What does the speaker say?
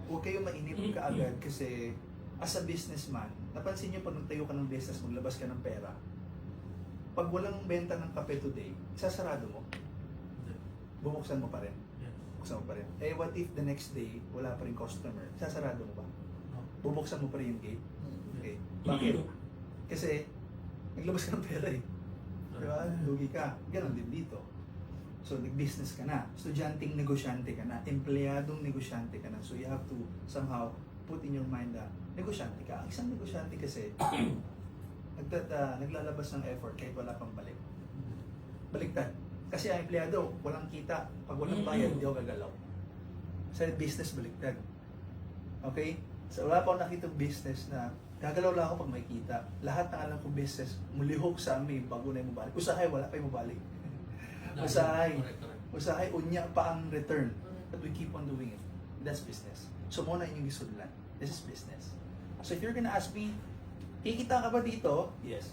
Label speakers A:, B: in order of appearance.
A: huwag kayong mainip kaagad kasi as a businessman, napansin nyo pag nagtayo ka ng business, maglabas ka ng pera, pag walang benta ng kape today, sasarado mo, bubuksan mo pa rin. Bubuksan mo pa rin. Eh what if the next day, wala pa rin customer, sasarado mo ba? Bubuksan mo pa rin yung gate? Okay. Bakit? Kasi, naglabas ka ng pera eh. Diba? Lugi ka. Ganon din dito. So, nag-business ka na. Estudyanteng negosyante ka na. Empleyadong negosyante ka na. So, you have to somehow put in your mind na negosyante ka. Ang isang negosyante kasi, naglalabas ng effort kahit wala pang balik. Baliktad. Kasi ang empleyado, walang kita. Pag walang bayad, hindi ako gagalaw. Sa business, baliktad. Okay? So, wala pa akong nakitang business na gagalaw lang ako pag may kita. Lahat ng alam kong business, mulihok sa amin bago na yung mabalik. Usahay, wala pa yung mabalik. Usahay, unya pa ang return. But we keep on doing it. That's business. So, muna inyong gisudlan. This is business. So, if you're gonna ask me, kikita ka ba dito? Yes.